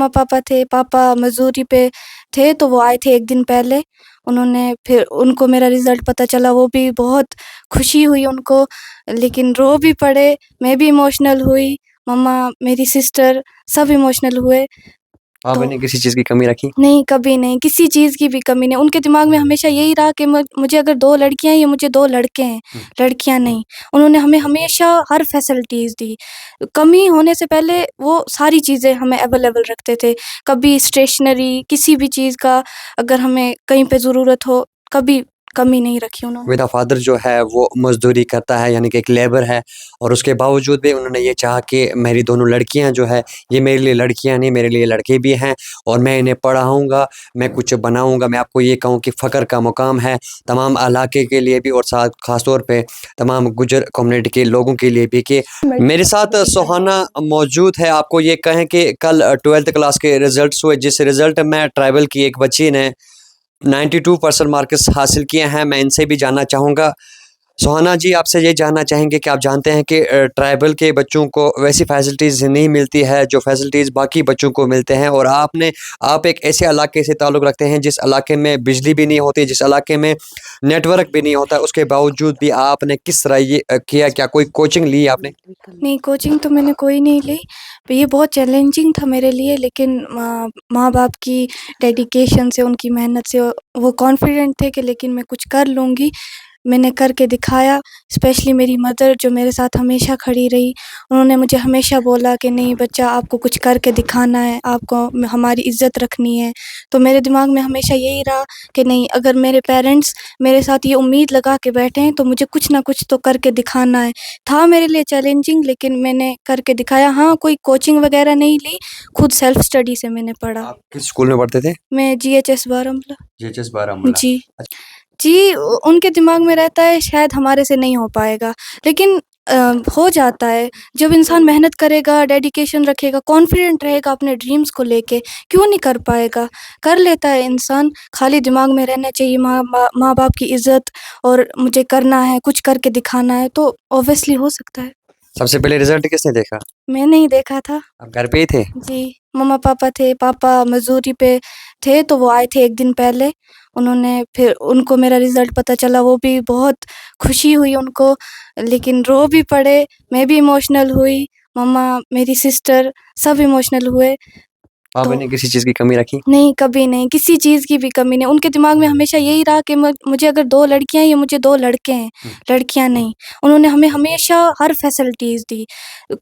पापा थे, पापा मज़दूरी पे थे तो वो आए थे 1 दिन पहले। उन्होंने फिर उनको मेरा रिज़ल्ट पता चला, वो भी बहुत खुशी हुई उनको, लेकिन रो भी पड़े, मैं भी इमोशनल हुई, मम्मा, मेरी सिस्टर सब इमोशनल हुए। तो आपने किसी चीज़ की कमी रखी? नहीं, कभी नहीं, किसी चीज़ की भी कमी नहीं। उनके दिमाग में हमेशा यही रहा कि मुझे अगर 2 लड़कियाँ हैं या मुझे 2 लड़के हैं, हुँ। लड़कियाँ नहीं। उन्होंने हमें हमेशा हर फैसिलिटीज़ दी। कमी होने से पहले वो सारी चीज़ें हमें अवेलेबल रखते थे। कभी स्टेशनरी, किसी भी चीज़ का अगर हमें कहीं पे ज़रूरत हो, कभी कमी नहीं रखी उन्होंने। मेरा फ़ादर जो है वो मज़दूरी करता है, यानी कि एक लेबर है, और उसके बावजूद भी उन्होंने ये चाहा कि मेरी दोनों लड़कियां जो है, ये मेरे लिए लड़कियां नहीं, मेरे लिए लड़के भी हैं, और मैं इन्हें पढ़ाऊँगा, मैं कुछ बनाऊँगा। मैं आपको ये कहूँ कि फ़ख्र का मुकाम है तमाम इलाके के लिए भी, और साथ ख़ास तौर पे तमाम गुज्जर कम्युनिटी के लोगों के लिए भी कि मेरे साथ सुहाना मौजूद है। आपको ये कहें कि कल 12th क्लास के रिज़ल्ट्स हुए, जिस रिज़ल्ट में ट्राइबल की एक बच्ची ने 92% मार्क्स हासिल किए हैं। मैं इनसे भी जानना चाहूँगा। सुहाना जी, आपसे ये जानना चाहेंगे कि आप जानते हैं कि ट्राइबल के बच्चों को वैसी फैसिलिटीज़ नहीं मिलती है जो फैसिलिटीज़ बाकी बच्चों को मिलते हैं, और आप एक ऐसे इलाके से ताल्लुक़ रखते हैं जिस इलाके में बिजली भी नहीं होती, जिस इलाके में नेटवर्क भी नहीं होता, उसके बावजूद भी आपने किस तरह ये किया? क्या कोई कोचिंग ली आपने? नहीं, कोचिंग तो मैंने कोई नहीं ली। ये बहुत चैलेंजिंग था मेरे लिए, लेकिन माँ-बाप की डेडिकेशन से, उनकी मेहनत से वो कॉन्फिडेंट थे कि लेकिन मैं कुछ कर लूँगी। मैंने करके दिखाया। स्पेशली मेरी मदर जो मेरे साथ हमेशा खड़ी रही, उन्होंने मुझे हमेशा बोला कि नहीं बच्चा, आपको कुछ करके दिखाना है, आपको हमारी इज़्ज़त रखनी है। तो मेरे दिमाग में हमेशा यही रहा कि नहीं, अगर मेरे पेरेंट्स मेरे साथ ये उम्मीद लगा के बैठे हैं तो मुझे कुछ ना कुछ तो करके दिखाना है। था मेरे लिए चैलेंजिंग, लेकिन मैंने करके दिखाया। हाँ, कोई कोचिंग वगैरह नहीं ली, खुद सेल्फ स्टडी से मैंने पढ़ा। आप किस स्कूल में पढ़ते थे? मैं जीएचएस बारामूला। जीएचएस बारामूला। जी। जी, उनके दिमाग में रहता है शायद हमारे से नहीं हो पाएगा, लेकिन अ, हो जाता है। जब इंसान मेहनत करेगा, डेडिकेशन रखेगा, कॉन्फिडेंट रहेगा अपने ड्रीम्स को लेके, क्यों नहीं कर पाएगा? कर लेता है इंसान। खाली दिमाग में रहना चाहिए माँ-बाप की इज़्ज़त, और मुझे करना है, कुछ करके दिखाना है, तो ऑब्वियसली हो सकता है। सबसे पहले रिज़ल्ट किसने देखा? मैंने ही देखा था। आप घर पे ही थे? जी, मम्मा-पापा थे, पापा मज़दूरी पे थे तो वो आए थे 1 दिन पहले। उन्होंने फिर उनको मेरा रिज़ल्ट पता चला, वो भी बहुत खुशी हुई उनको, लेकिन रो भी पड़े, मैं भी इमोशनल हुई, मम्मा, मेरी सिस्टर सब इमोशनल हुए। तो आपने किसी चीज़ की कमी रखी? नहीं, कभी नहीं, किसी चीज़ की भी कमी नहीं। उनके दिमाग में हमेशा यही रहा कि मुझे अगर 2 लड़कियाँ हैं या मुझे 2 लड़के हैं, हुँ। लड़कियाँ नहीं। उन्होंने हमें हमेशा हर फैसिलिटीज़ दी।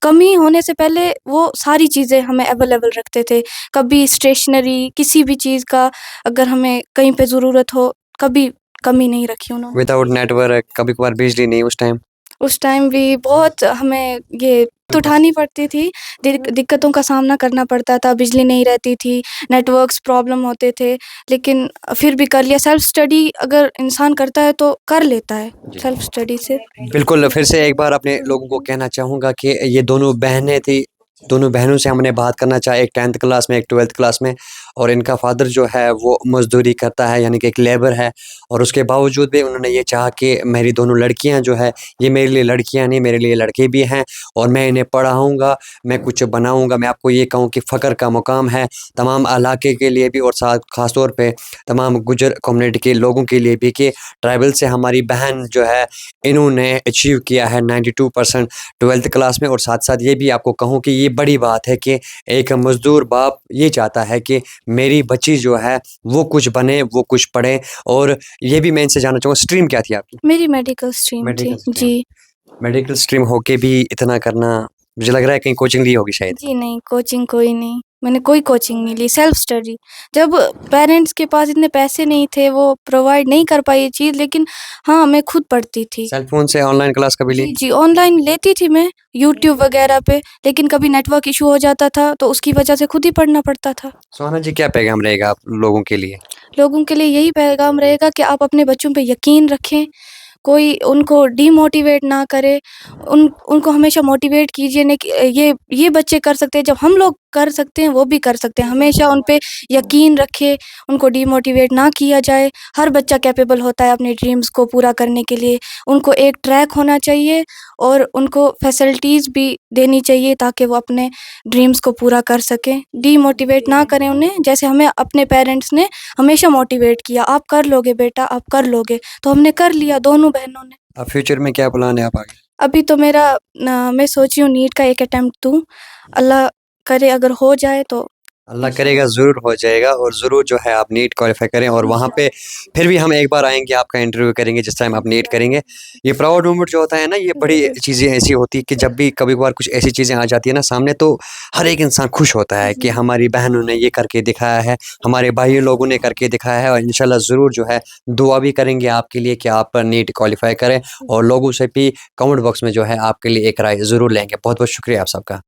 कमी होने से पहले वो सारी चीज़ें हमें अवेलेबल रखते थे। कभी स्टेशनरी, किसी भी चीज़ का अगर हमें कहीं पे ज़रूरत हो, कभी कमी नहीं रखी उन्होंने। विदाउट नेटवर्क, कभी-कभार बिजली नहीं उस टाइम? उस टाइम भी बहुत हमें ये उठानी पड़ती थी, दिक्कतों का सामना करना पड़ता था, बिजली नहीं रहती थी, नेटवर्क्स प्रॉब्लम होते थे, लेकिन फिर भी कर लिया। सेल्फ स्टडी अगर इंसान करता है तो कर लेता है, जी। सेल्फ स्टडी से। बिल्कुल, फिर से एक बार अपने लोगों को कहना चाहूँगा कि ये दोनों बहनें थी, दोनों बहनों से हमने बात करना चाहा, एक 10th क्लास में, एक 12th क्लास में, और इनका फ़ादर जो है वो मज़दूरी करता है, यानी कि एक लेबर है, और उसके बावजूद भी उन्होंने ये चाहा कि मेरी दोनों लड़कियां जो है, ये मेरे लिए लड़कियां नहीं, मेरे लिए लड़के भी हैं, और मैं इन्हें पढ़ाऊँगा, मैं कुछ बनाऊँगा। मैं आपको ये कहूँ कि फ़ख्र का मुकाम है तमाम इलाके के लिए भी, और साथ ख़ास तौर पे तमाम गुज्जर कम्युनिटी के लोगों के लिए भी कि ट्राइबल से हमारी बहन जो है, इन्होंने अचीव किया है 92% 12th क्लास में। और साथ-साथ ये भी आपको कहूँ कि ये बड़ी बात है कि एक मज़दूर बाप ये चाहता है कि मेरी बच्ची जो है वो कुछ बने, वो कुछ पढ़े। और ये भी मैं इनसे जानना चाहूँगा, स्ट्रीम क्या थी आपकी? मेरी मेडिकल स्ट्रीम थी। Medical stream. जी। मेडिकल स्ट्रीम होके भी इतना करना, मुझे लग रहा है कहीं कोचिंग ली होगी शायद। जी नहीं, कोचिंग कोई नहीं। मैंने कोई कोचिंग नहीं ली, सेल्फ स्टडी। जब पेरेंट्स के पास इतने पैसे नहीं थे, वो प्रोवाइड नहीं कर पाए ये चीज़, लेकिन हाँ, मैं खुद पढ़ती थी। सेल फ़ोन से ऑनलाइन क्लास कभी ली? जी, जी, ऑनलाइन लेती थी मैं, यूट्यूब वगैरह पे, लेकिन कभी नेटवर्क इश्यू हो जाता था, तो उसकी वजह से खुद ही पढ़ना पड़ता था। सोहाना जी, क्या पैगाम रहेगा आप लोगों के लिए? लोगों के लिए यही पैगाम रहेगा कि आप अपने बच्चों पे यकीन रखें, कोई उनको डीमोटिवेट ना करे, उनको हमेशा मोटिवेट कीजिए, नहीं कि ये बच्चे कर सकते हैं, जब हम लोग कर सकते हैं वो भी कर सकते हैं। हमेशा उन पे यकीन रखें, उनको डिमोटिवेट ना किया जाए। हर बच्चा कैपेबल होता है अपने ड्रीम्स को पूरा करने के लिए। उनको एक ट्रैक होना चाहिए और उनको फैसिलिटीज़ भी देनी चाहिए ताकि वो अपने ड्रीम्स को पूरा कर सकें। डीमोटिवेट ना करें उन्हें, जैसे हमें अपने पेरेंट्स ने हमेशा मोटिवेट किया, "आप कर लोगे बेटा, आप कर लोगे।" तो हमने कर लिया दोनों बहनों ने। अब फ्यूचर में क्या प्लान है आप आगे? अभी तो मेरा मैं सोच रही हूँ नीट का एक अटेम्प्ट दूँ। अल्लाह करे अगर हो जाए तो अल्लाह करेगा ज़रूर हो जाएगा और ज़रूर जो है आप नीट क्वालिफ़ाई करें और वहाँ पे फिर भी हम एक बार आएँगे, आपका इंटरव्यू करेंगे जिस टाइम आप नीट करेंगे। ये प्राउड मोमेंट जो होता है ना, ये बड़ी ज़रूर। चीज़ें ऐसी होती है कि जब भी कभी-कभार कुछ ऐसी चीज़ें आ जाती है ना सामने, तो हर एक इंसान खुश होता है कि जी। हमारी बहनों ने ये करके दिखाया है, हमारे भाई लोगों ने करके दिखाया है और इंशाल्लाह ज़रूर जो है दुआ भी करेंगे आपके लिए कि आप नीट क्वालिफ़ाई करें और लोगों से भी कमेंट बॉक्स में जो है आपके लिए एक राय ज़रूर लेंगे। बहुत-बहुत शुक्रिया आप सबका।